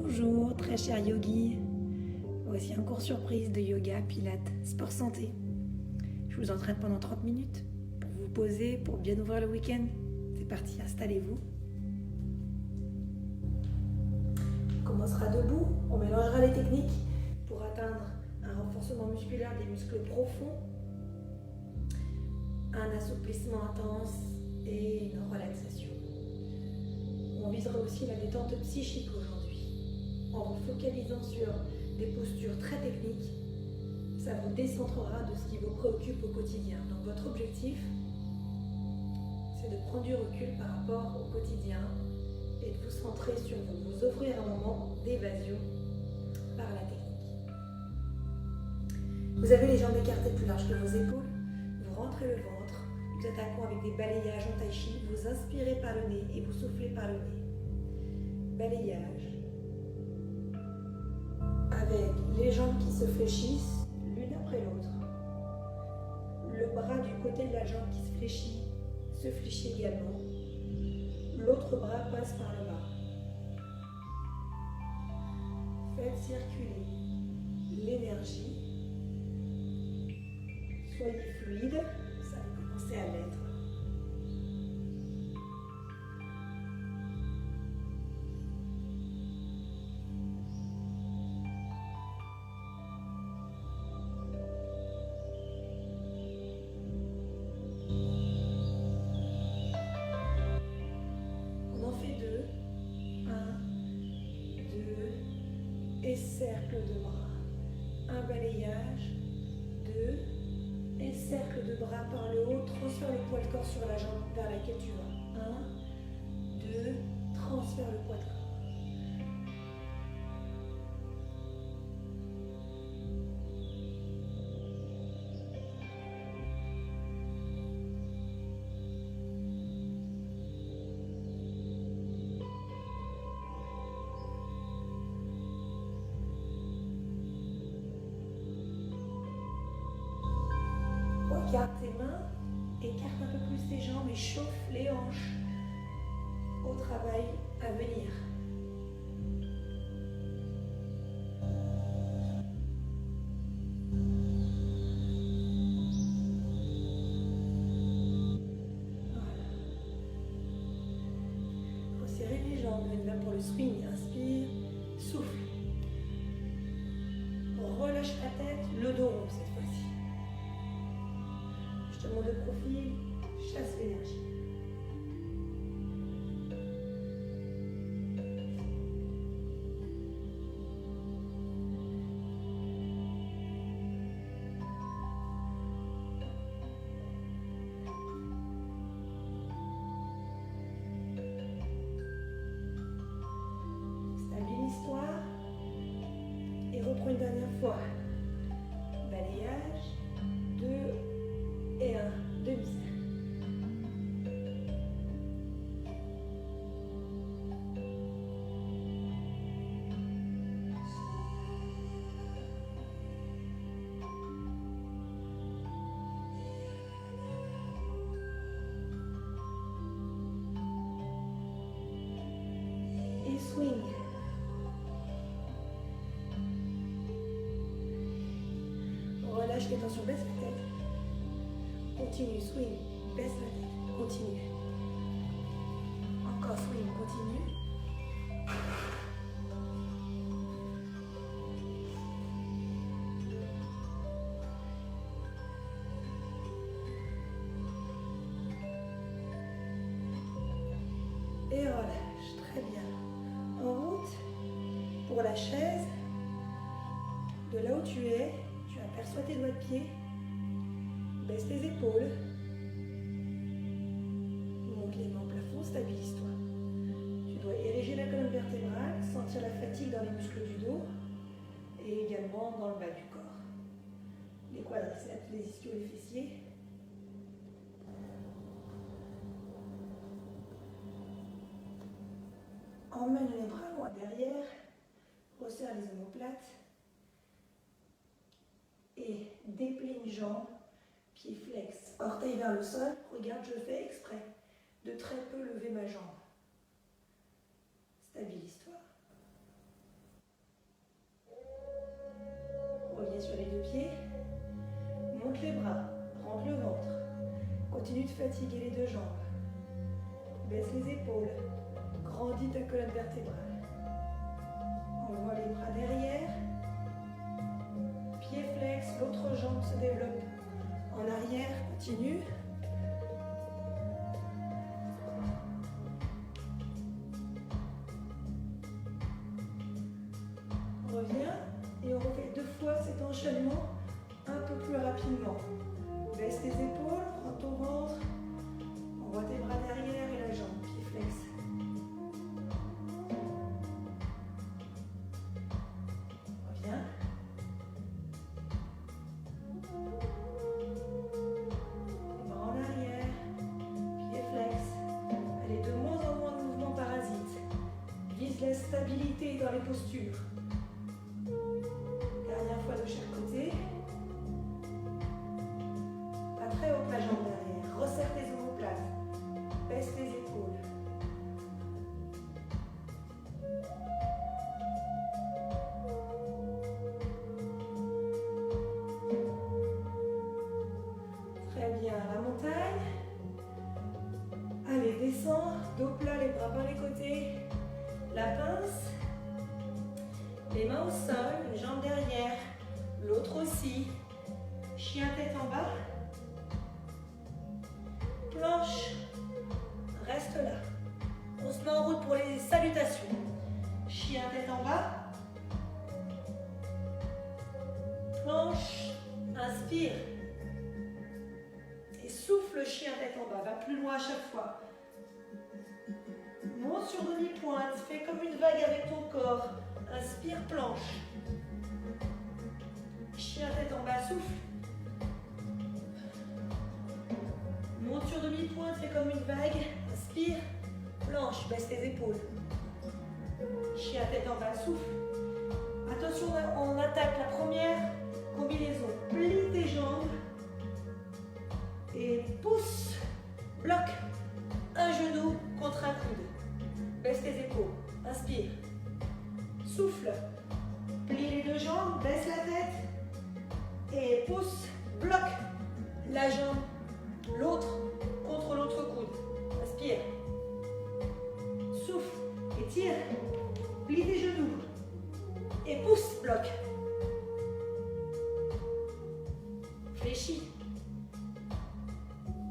Bonjour, très cher yogi. Voici un cours surprise de yoga, pilates, sport santé. Je vous entraîne pendant 30 minutes pour vous poser, pour bien ouvrir le week-end. C'est parti, installez-vous. On commencera debout, on mélangera les techniques pour atteindre un renforcement musculaire des muscles profonds, un assouplissement intense et une relaxation. On visera aussi la détente psychique aujourd'hui, en vous focalisant sur des postures très techniques. Ça vous décentrera de ce qui vous préoccupe au quotidien. Donc votre objectif, c'est de prendre du recul par rapport au quotidien et de vous centrer sur vous, vous offrir un moment d'évasion par la technique. Vous avez les jambes écartées plus larges que vos épaules, vous rentrez le ventre, nous attaquons avec des balayages en tai chi, vous inspirez par le nez et vous soufflez par le nez. Balayage, avec les jambes qui se fléchissent l'une après l'autre. Le bras du côté de la jambe qui se fléchit également. L'autre bras passe par le bas. Faites circuler l'énergie. Soyez fluide, ça va commencer à l'être. Et cercle de bras, un balayage, 2, et cercle de bras par le haut, transfère le poids de corps sur la jambe vers laquelle tu vas, 1, 2, transfère le poids de corps. Écarte tes mains, écarte un peu plus tes jambes et chauffe les hanches au travail à venir. Voilà. Resserrez les jambes, on y va pour le swing. Inspire, souffle. Relâche la tête, le dos rond cette fois-ci. Je te montre de profil, chasse l'énergie. Stabilise-toi et reprends une dernière fois. Balayage, 2 et un demi-cercle. Et swing. Relâche les tensions, baisse la tête. Continue, swing, baisse la tête, continue. Encore swing, continue. Et relâche, très bien. En route, pour la chaise, de là où tu es, tu aperçois tes doigts de pied. Baisse les épaules. Monte les mains au plafond, stabilise-toi. Tu dois ériger la colonne vertébrale, sentir la fatigue dans les muscles du dos et également dans le bas du corps. Les quadriceps, les ischios, les fessiers. Emmène les bras loin derrière. Resserre les omoplates. Et déplie une jambe. Pied flex, orteil vers le sol, regarde, je fais exprès de très peu lever ma jambe. Stabilise-toi. Continue de fatiguer les deux jambes. Baisse les épaules. Grandis ta colonne vertébrale. Envoie les bras derrière. Pied flex, l'autre jambe se développe. En arrière, continue. Reviens et on refait 2 fois cet enchaînement un peu plus rapidement. Baisse tes épaules, prends ton ventre. Envoie tes bras derrière et la jambe qui flexe. Reviens. Les bras en arrière, pied flex. Allez, de moins en moins de mouvements parasites. Vise la stabilité dans les postures. Dernière fois de chaque côté. Pas très haute la jambe derrière. Resserre tes omoplates. Baisse tes épaules. Très bien, la montagne. Allez, descends. Dos plat, les bras par les côtés. La pince. Les mains au sol, les jambes derrière. L'autre aussi. Chien tête en bas. Planche. Reste là. On se met en route pour les salutations. Chien tête en bas. Planche. Inspire. Et souffle, chien tête en bas. Va plus loin à chaque fois. Monte sur demi-pointe. Fais comme une vague avec ton corps. Inspire, planche. Chien tête en bas, souffle. Monte sur demi-pointe, fais comme une vague. Inspire, planche, baisse tes épaules. Chien tête en bas, souffle. Attention, on attaque la première combinaison. Plie tes jambes. Et pousse, bloque. Un genou contre un coude. Baisse tes épaules. Inspire. Souffle. Plie les deux jambes, baisse la tête. Et pousse, bloque la jambe, l'autre contre l'autre coude. Inspire. Souffle, étire. Plie tes genoux. Et pousse, bloque. Fléchis.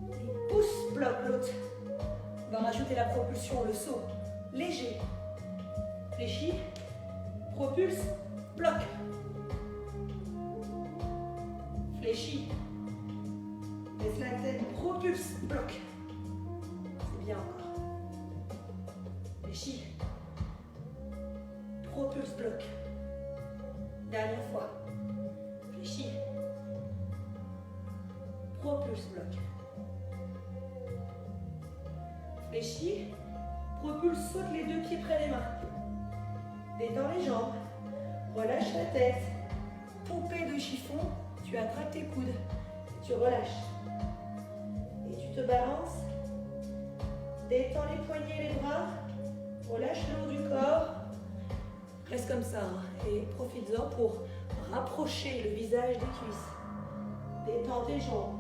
Et pousse, bloque l'autre. On va rajouter la propulsion, le saut. Léger. Fléchis. Propulse, bloque. Fléchis. Laisse la tête, propulse, bloque. C'est bien encore. Fléchis. Propulse, bloque. Dernière fois. Fléchis. Propulse, bloque. Fléchis. Propulse, saute les deux pieds près des mains. Détends les jambes, relâche la tête, poupée de chiffon, tu attrapes tes coudes, tu relâches. Et tu te balances, détends les poignets et les bras, relâche le haut du corps, reste comme ça et profites-en pour rapprocher le visage des cuisses. Détends tes jambes.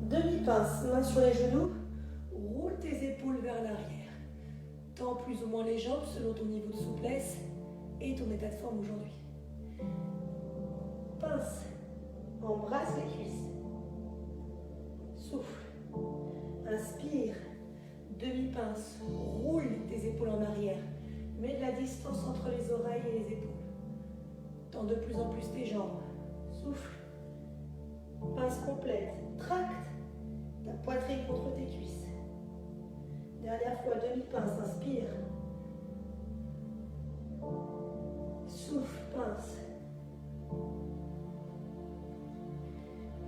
Demi-pince, main sur les genoux, roule tes épaules vers l'arrière. Tends plus ou moins les jambes selon ton niveau de souplesse et ton état de forme aujourd'hui. Pince, embrasse les cuisses. Souffle, inspire, demi-pince, roule tes épaules en arrière. Mets de la distance entre les oreilles et les épaules. Tends de plus en plus tes jambes. Souffle, pince complète, tracte ta poitrine contre tes cuisses. Dernière fois, demi-pince, inspire. Souffle, pince.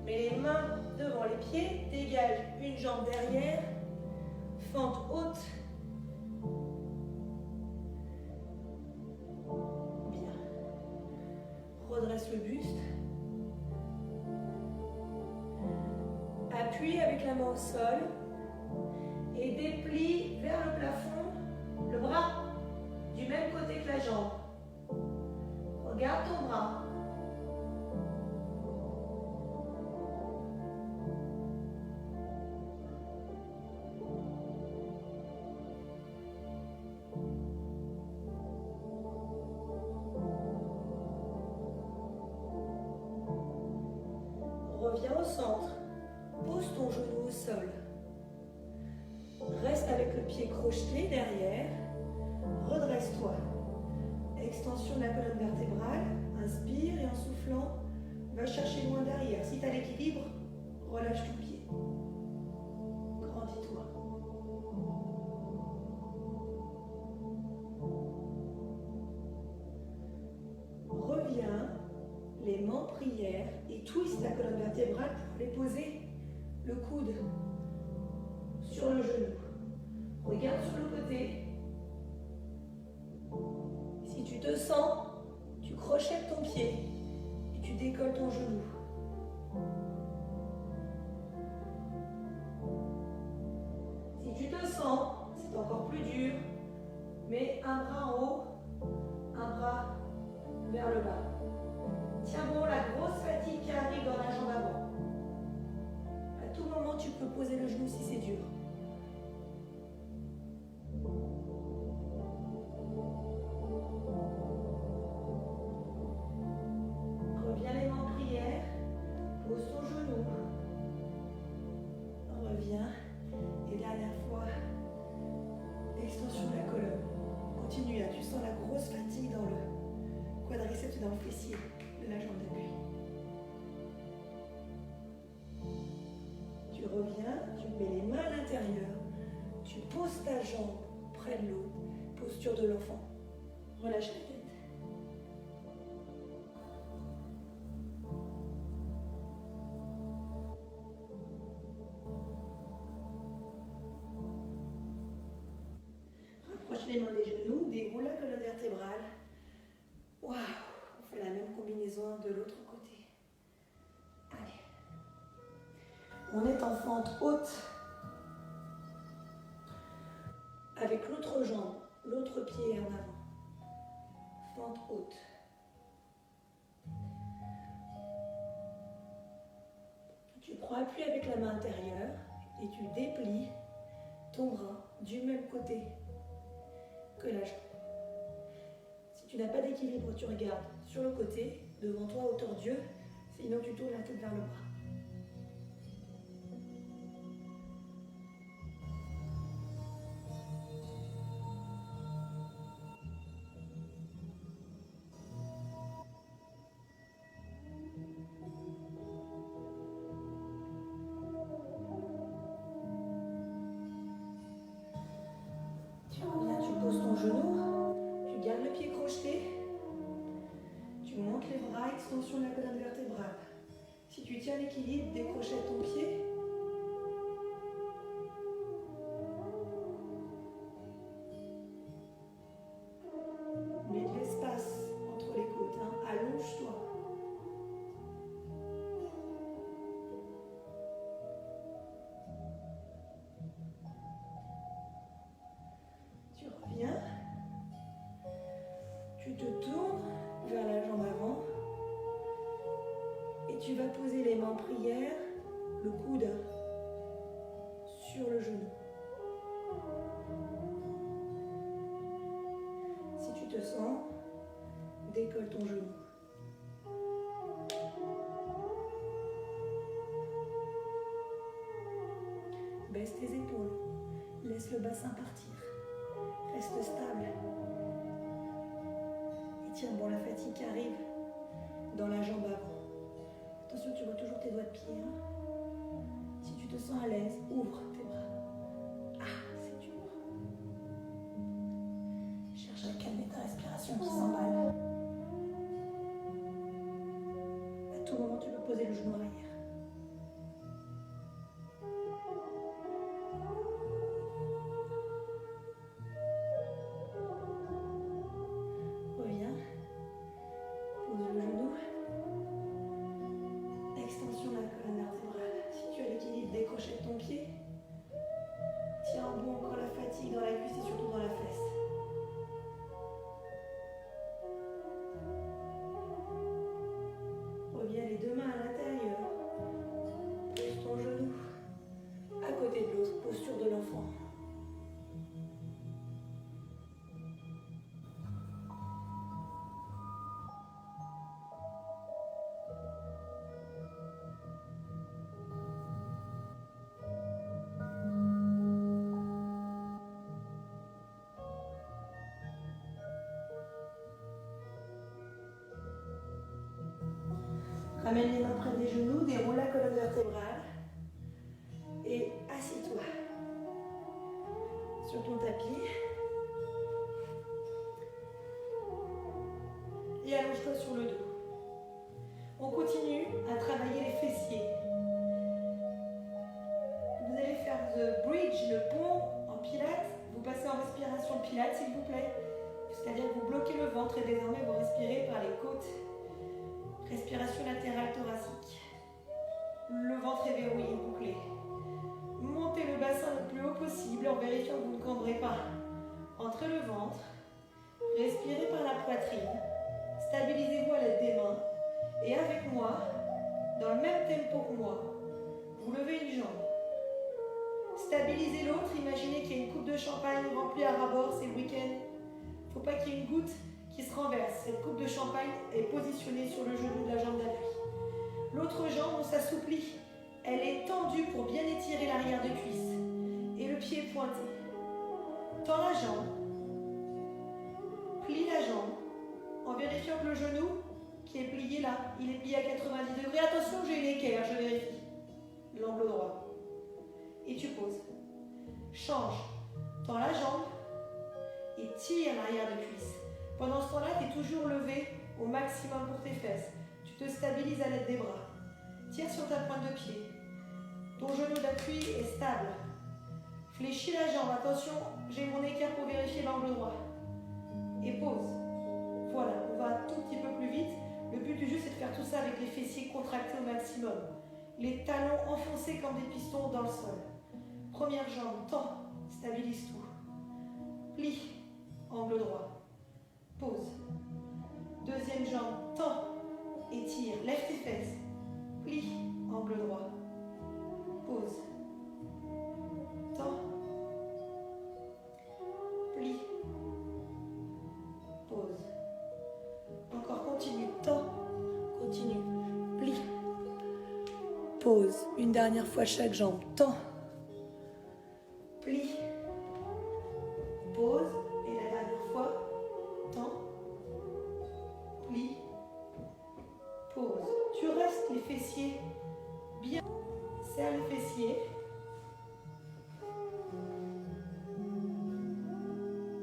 Mets les mains devant les pieds, dégage une jambe derrière, fente haute. Bien. Redresse le buste. Appuie avec la main au sol et déplie vers le plafond le bras du même côté que la jambe. Regarde ton bras. Reviens au centre. Pose ton genou au sol. Reste avec le pied crocheté derrière. Redresse-toi. Extension de la colonne vertébrale. Inspire et en soufflant, va chercher loin derrière. Si tu as l'équilibre, relâche ton pied. Grandis-toi. Reviens, les mains en prière et twist la colonne vertébrale pour aller poser le coude sur le genou. Regarde sur le côté. Si tu te sens, tu crochettes ton pied et tu décolles ton genou. Si tu te sens, c'est encore plus dur, mets un bras en haut, un bras vers le bas. Tiens bon la grosse fatigue qui arrive dans la jambe avant. À tout moment, tu peux poser le genou si c'est dur. Reviens les mains en prière, pose ton genou. Reviens. Et dernière fois, extension de la colonne. Continue, tu sens la grosse fatigue dans le quadriceps, dans le fessier de la jambe d'appui. Tu reviens, tu mets les mains à l'intérieur, tu poses ta jambe près de l'eau, posture de l'enfant. Relâche la tête. Rapproche les mains des genoux, déroule la colonne vertébrale. Waouh, on fait la même combinaison de l'autre côté. Allez. On est en fente haute. Avec l'autre jambe, l'autre pied en avant. Fente haute. Tu prends appui avec la main intérieure et tu déplies ton bras du même côté que la jambe. Si tu n'as pas d'équilibre, tu regardes sur le côté, devant toi, hauteur d'yeux, sinon tu tournes la tête vers le bras. Tu reviens, tu poses ton genou, tu gardes le pied crocheté, tu montes les bras, extension de la colonne vertébrale. Si tu tiens l'équilibre, décrochette ton pied. Mets de l'espace entre les côtes, allonge-toi. Tu reviens, tu te tournes vers la jambe avant et tu vas poser les mains en prière, le coude sur le genou. Si tu te sens, décolle ton genou. Baisse tes épaules, laisse le bassin partir, reste stable. Et tiens bon la fatigue qui arrive dans la jambe avant. Attention, tu vois toujours tes doigts de pied. Si tu te sens à l'aise, ouvre tes bras. Ah, c'est dur. Cherche à calmer ta respiration qui s'emballe. À tout moment, tu peux poser le genou arrière. Reviens. Pose le genou. Extension de la colonne vertébrale. Si tu as l'équilibre, Amène les mains près des genoux, déroule la colonne vertébrale et assis-toi sur ton tapis et allonge-toi sur le dos. On continue à travailler les fessiers. Vous allez faire the bridge, le pont en pilates. Vous passez en respiration pilates s'il vous plaît. C'est-à-dire que vous bloquez le ventre et désormais vous respirez par les côtes. Respiration latérale thoracique. Le ventre est verrouillé, bouclé. Montez le bassin le plus haut possible en vérifiant que vous ne cambrez pas. Entrez le ventre. Respirez par la poitrine. Stabilisez-vous à l'aide des mains. Et avec moi, dans le même tempo que moi, vous levez une jambe. Stabilisez l'autre. Imaginez qu'il y a une coupe de champagne remplie à ras-bord, c'est le week-end. Il ne faut pas qu'il y ait une goutte qui se renverse. Cette coupe de champagne est positionnée sur le genou de la jambe d'appui. L'autre jambe, on s'assouplit. Elle est tendue pour bien étirer l'arrière de cuisse. Et le pied est pointé. Tends la jambe. Plie la jambe. En vérifiant que le genou qui est plié là, il est plié à 90 degrés. Attention, j'ai une équerre, je vérifie. L'angle droit. Et tu poses. Change. Tends la jambe. Et tire l'arrière de cuisse. Pendant ce temps-là, tu es toujours levé au maximum pour tes fesses. Tu te stabilises à l'aide des bras. Tire sur ta pointe de pied. Ton genou d'appui est stable. Fléchis la jambe. Attention, j'ai mon équerre pour vérifier l'angle droit. Et pose. Voilà, on va un tout petit peu plus vite. Le but du jeu, c'est de faire tout ça avec les fessiers contractés au maximum. Les talons enfoncés comme des pistons dans le sol. Première jambe, tends, stabilise tout. Plie, angle droit. Pose. Deuxième jambe, tends, étire, lève tes fesses. Plie, angle droit. Pose. Tends. Plie. Pose. Encore continue. Tends. Continue. Plie. Pose. Une dernière fois chaque jambe. Tends. Plie. Pose. Et la dernière fois. Tends. Plie. Pose. Tu restes les fessiers bien. Serre les fessiers.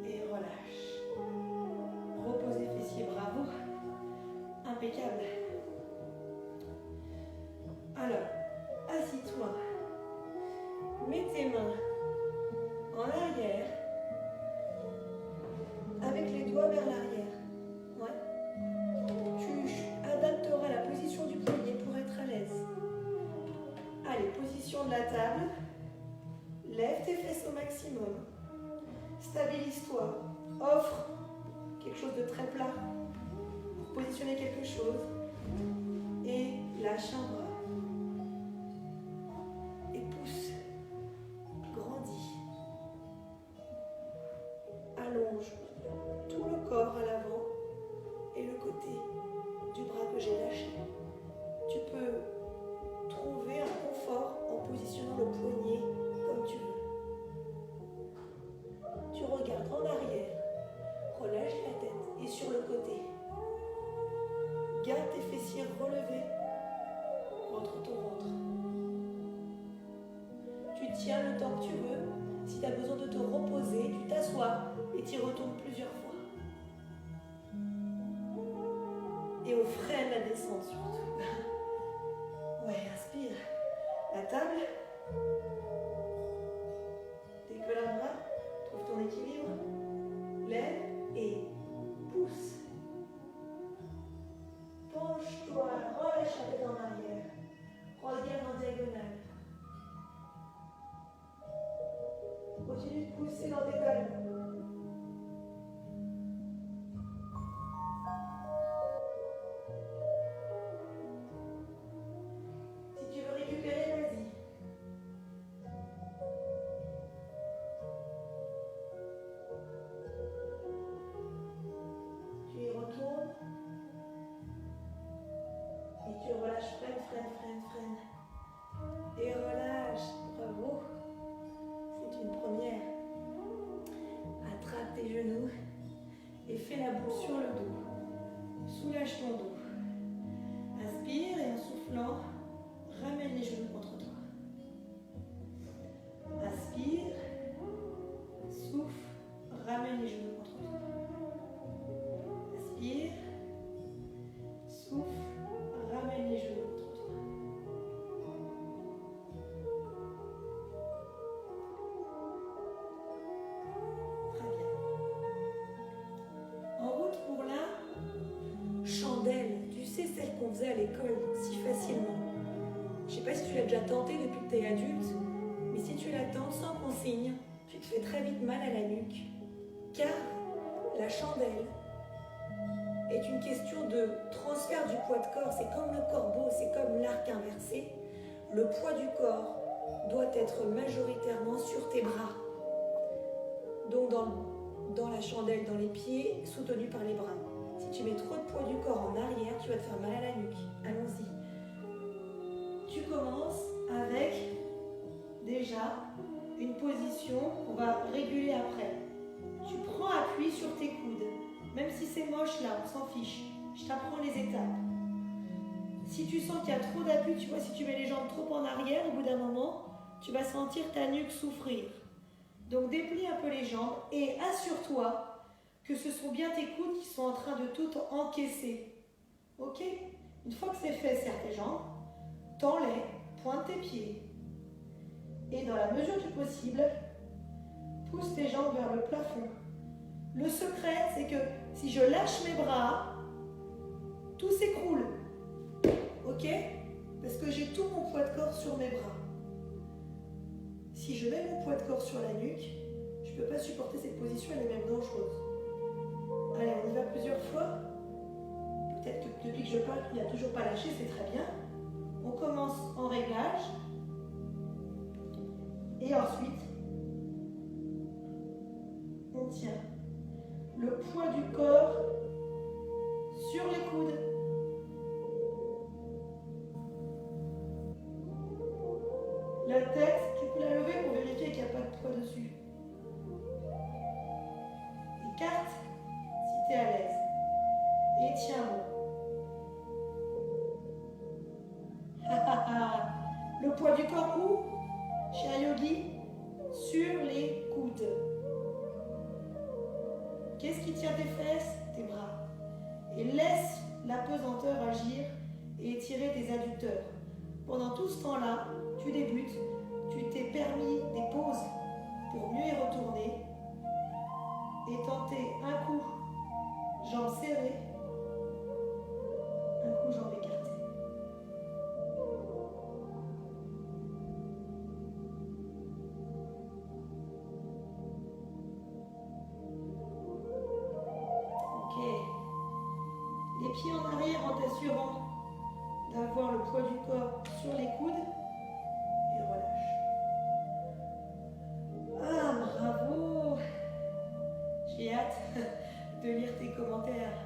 Et relâche. Repose les fessiers, bravo. Impeccable. Alors, assis-toi. Mets tes mains en arrière. Avec les doigts vers l'arrière. Ouais. Tu adapteras la position du poignet pour être à l'aise. Allez, position de la table. Lève tes fesses au maximum. Stabilise-toi. Offre quelque chose de très plat pour positionner quelque chose. Et lâche un bras. Et pousse. Grandis. Allonge tout le corps à l'avant et le côté du bras que j'ai lâché. Tu peux trouver un confort en positionnant le poignet comme tu veux. Tu regardes en arrière, relâche la tête et sur le côté. Garde tes fessiers relevés entre ton ventre. Tu tiens le temps que tu veux. Si tu as besoin de te reposer, tu t'assois et tu y retournes plusieurs fois. Et on freine la descente surtout. Ouais, inspire. La table. Décolle un bras. Trouve ton équilibre. Lève et pousse. Penche-toi. Relâche la tête en arrière. Regarde en diagonale. Continue de pousser dans tes talons. Si tu veux récupérer, vas-y. Tu y retournes. Et tu relâches, freine. Et relâche. Bravo. C'est une première. Attrape tes genoux et fais la boule sur le dos. Soulage ton dos. Inspire et ensuite soufflant, ramène les genoux contre toi. Inspire, souffle, ramène les genoux contre toi. Inspire, souffle, ramène les genoux contre toi. Très bien. En route pour la chandelle. Tu sais, celle qu'on faisait à l'école si facilement. Je ne sais pas si tu l'as déjà tenté depuis que tu es adulte, mais si tu la tentes sans consigne, tu te fais très vite mal à la nuque. Car la chandelle est une question de transfert du poids de corps. C'est comme le corbeau, c'est comme l'arc inversé. Le poids du corps doit être majoritairement sur tes bras. Donc dans la chandelle, dans les pieds, soutenus par les bras. Si tu mets trop de poids du corps en arrière, tu vas te faire mal à la nuque. Allons-y. Tu commences avec déjà une position qu'on va réguler après. Tu prends appui sur tes coudes. Même si c'est moche là, on s'en fiche. Je t'apprends les étapes. Si tu sens qu'il y a trop d'appui, tu vois, si tu mets les jambes trop en arrière, au bout d'un moment, tu vas sentir ta nuque souffrir. Donc déplie un peu les jambes et assure-toi que ce sont bien tes coudes qui sont en train de tout encaisser. Ok? Une fois que c'est fait, serre tes jambes, tends-les, pointe tes pieds. Et dans la mesure du possible, pousse tes jambes vers le plafond. Le secret, c'est que si je lâche mes bras, tout s'écroule. Ok? Parce que j'ai tout mon poids de corps sur mes bras. Si je mets mon poids de corps sur la nuque, je ne peux pas supporter cette position, elle est même dangereuse. Allez, on y va plusieurs fois. Peut-être que depuis que je parle, tu n'as toujours pas lâché, c'est très bien. On commence en réglage. Et ensuite, on tient le poids du corps sur les coudes. La tête, tu peux la lever pour vérifier qu'il n'y a pas de poids dessus. Écarte si tu es à l'aise. Et tiens-le. Le poids du corps où? Chez un yogi? Sur les coudes. Qu'est-ce qui tient tes fesses? Tes bras. Et laisse la pesanteur agir et étirer tes adducteurs. Pendant tout ce temps-là, tu débutes, tu t'es permis des pauses pour mieux y retourner et tenter un coup jambes serrées, un coup jambes écartées. Les pieds en arrière en t'assurant d'avoir le poids du corps sur les coudes et relâche. Ah, bravo! J'ai hâte de lire tes commentaires.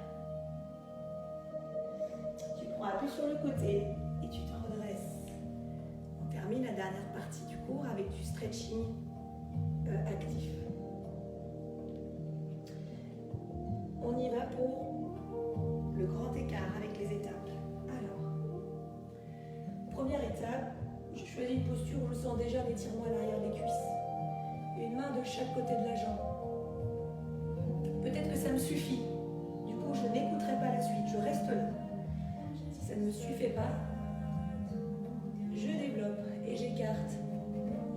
Tu prends appui sur le côté et tu te redresses. On termine la dernière partie du cours avec du stretching actif. On y va pour le grand écart avec les étapes. Alors, première étape, je choisis une posture où je sens déjà l'étirement à l'arrière des cuisses. Une main de chaque côté de la jambe. Peut-être que ça me suffit. Du coup, je n'écouterai pas la suite, je reste là. Si ça ne me suffit pas, je développe et j'écarte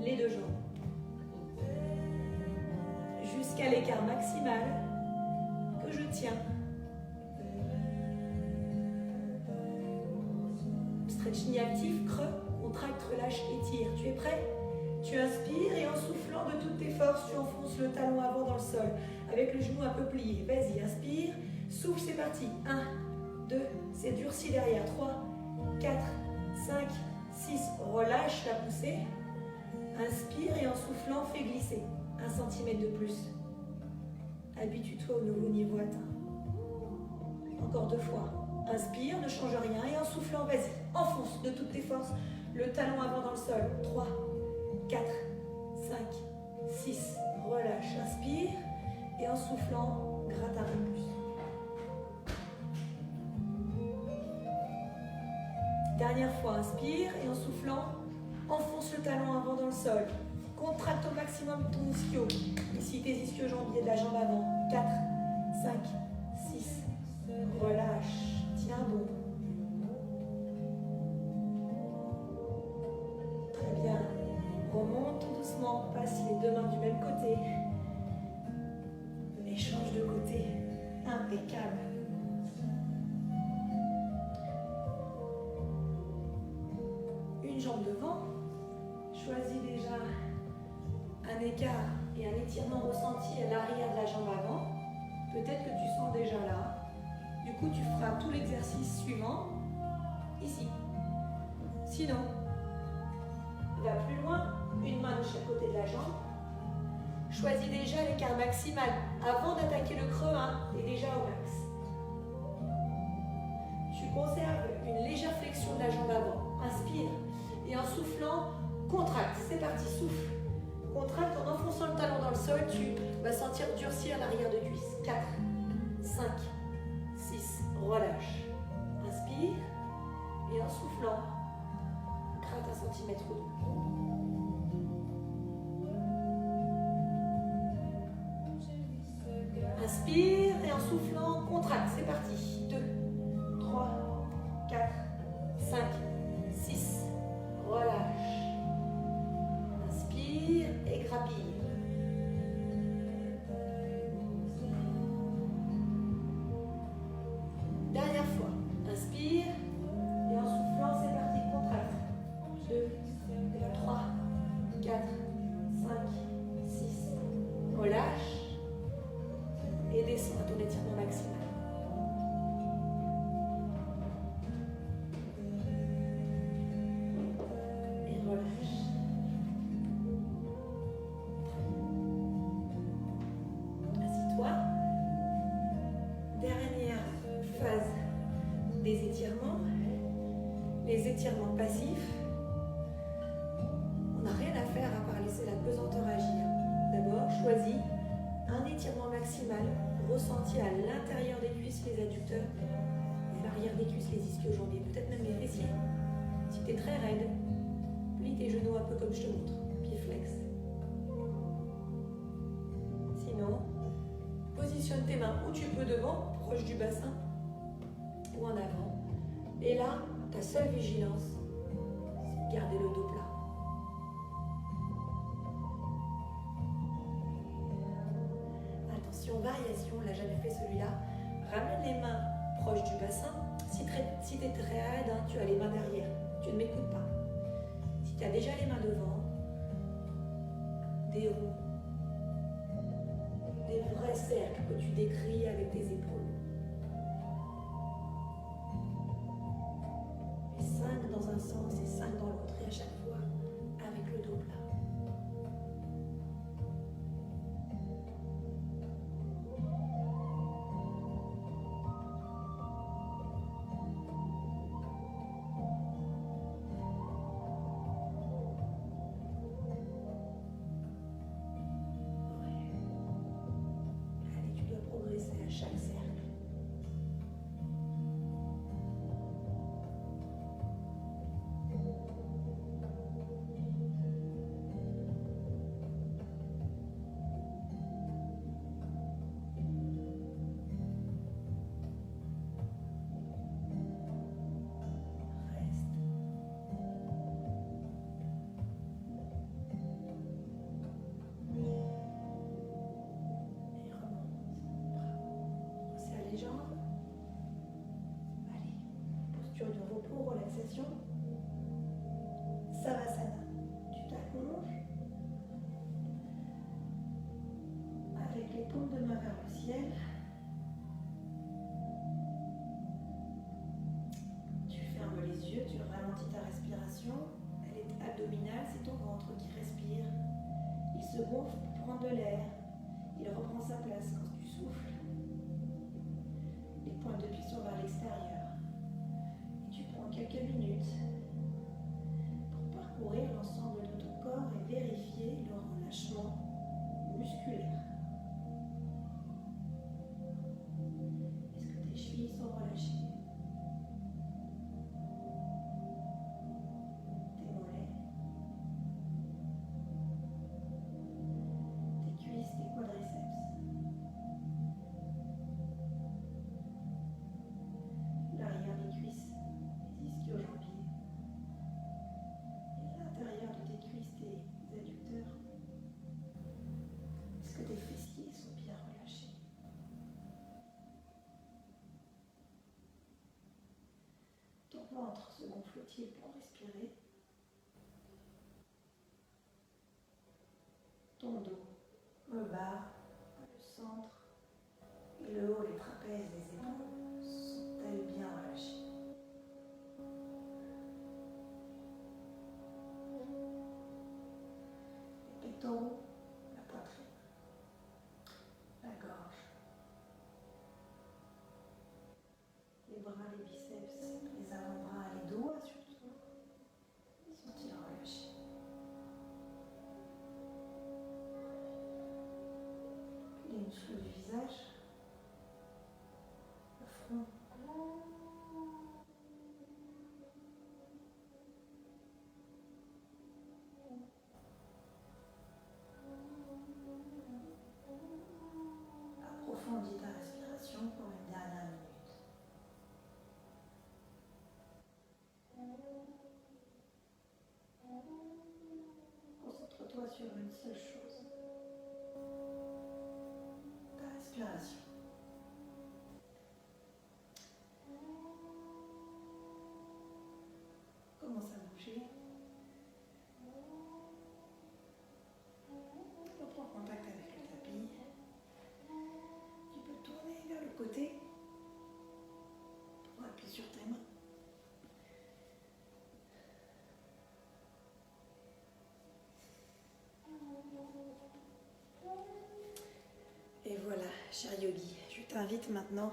les deux jambes. Jusqu'à l'écart maximal que je tiens. Stretching actif, creux, contracte, relâche, étire. Tu es prêt? Tu inspires et en soufflant de toutes tes forces, tu enfonces le talon avant dans le sol avec le genou un peu plié. Vas-y, inspire, souffle, c'est parti. 1, 2, c'est durci derrière. 3, 4, 5, 6. Relâche la poussée. Inspire et en soufflant, fais glisser 1 cm de plus. Habitue-toi au nouveau niveau atteint. Encore 2 fois. Inspire, ne change rien et en soufflant, vas-y, enfonce de toutes tes forces le talon avant dans le sol. 3, 4, 5, 6. Relâche, inspire et en soufflant, gratte un peu plus. Dernière fois, inspire et en soufflant, enfonce le talon avant dans le sol. Contracte au maximum ton ischio. Ici, tes ischio-jambiers de la jambe avant. 4, 5, 6. Relâche. Tiens bon. Très bien. Remonte tout doucement. Passe les deux mains du même côté. Et change de côté. Impeccable. Une jambe devant. Choisis déjà un écart et un étirement ressenti à l'arrière de la jambe avant. Peut-être que tu sens déjà là. Du coup, tu feras tout l'exercice suivant ici. Sinon, va plus loin, une main de chaque côté de la jambe. Choisis déjà l'écart maximal avant d'attaquer le creux 1 et déjà au max. Tu conserves une légère flexion de la jambe avant. Inspire et en soufflant, contracte. C'est parti, souffle. Contracte en enfonçant le talon dans le sol, tu vas sentir durcir l'arrière de cuisse. 4, 5, 6, relâche. Inspire et en soufflant, gratte 1 cm ou 2. Inspire et en soufflant, contracte. C'est parti. 2, 3, 4, 5, 6, relâche. Inspire et grappille. Dernière fois. Inspire et en soufflant, c'est parti. Contracte. 2, 3, 4, 5, 6. Relâche. Et descends à ton étirement maximal. Et relâche. Assis-toi. Dernière phase des étirements. Les étirements passifs. On n'a rien à faire à part laisser la pesanteur agir. D'abord, choisis un étirement maximal ressenti à l'intérieur des cuisses, les adducteurs, et à l'arrière des cuisses, les ischio-jambiers, peut-être même les fessiers. Si tu es très raide, plie tes genoux un peu comme je te montre, pied flex. Sinon, positionne tes mains où tu peux devant, proche du bassin, ou en avant. Et là, ta seule vigilance, c'est de garder le dos plat. Attention, variation, on l'a jamais fait celui-là. Ramène les mains proches du bassin. Si tu es très raide, tu as les mains derrière. Tu ne m'écoutes pas. Si tu as déjà les mains devant, des ronds, des vrais cercles que tu décris avec tes épaules. Et 5 dans un sens et 5 dans l'autre. Et à chaque fois, avec le dos plat. Chaque cercle. Reste. Et remonte. Serre les jambes. Allez, posture de repos, relaxation. Savasana. Tu t'allonges avec les paumes de main vers le ciel. Tu fermes les yeux, tu ralentis ta respiration. Elle est abdominale, c'est ton ventre qui respire. Il se gonfle pour prendre de l'air. Il reprend sa place quand tu souffles. Les pointes de pied sont vers l'extérieur. Et tu prends quelques minutes pour parcourir l'ensemble de ton corps et vérifier le relâchement musculaire. Est-ce que tes chevilles sont relâchées? ventre se gonfle-t-il pour respirer? Ton dos, le bas, le centre et le haut, les trapèzes des épaules sont-elles bien relâchées? Les pectoraux, la poitrine, la gorge, les bras, les biceps, les avant-bras, les doigts surtout, sont-ils relâchés? Les muscles du visage, le front, approfondis ta respiration pour une dernière minute. Concentre-toi sur une seule chose, ta respiration. Commence à bouger. Reprends contact avec le tapis. Tu peux tourner vers le côté pour appuyer sur tes mains. Et voilà, cher yogi, je t'invite maintenant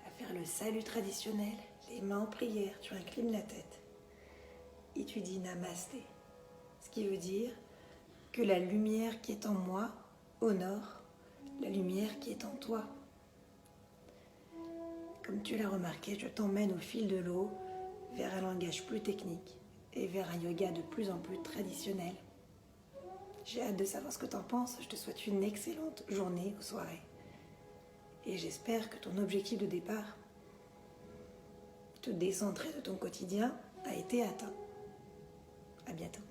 à faire le salut traditionnel, les mains en prière, tu inclines la tête et tu dis Namasté, ce qui veut dire que la lumière qui est en moi honore la lumière qui est en toi. Comme tu l'as remarqué, je t'emmène au fil de l'eau vers un langage plus technique et vers un yoga de plus en plus traditionnel. J'ai hâte de savoir ce que tu en penses. Je te souhaite une excellente journée ou soirée. Et j'espère que ton objectif de départ, te décentrer de ton quotidien, a été atteint. À bientôt.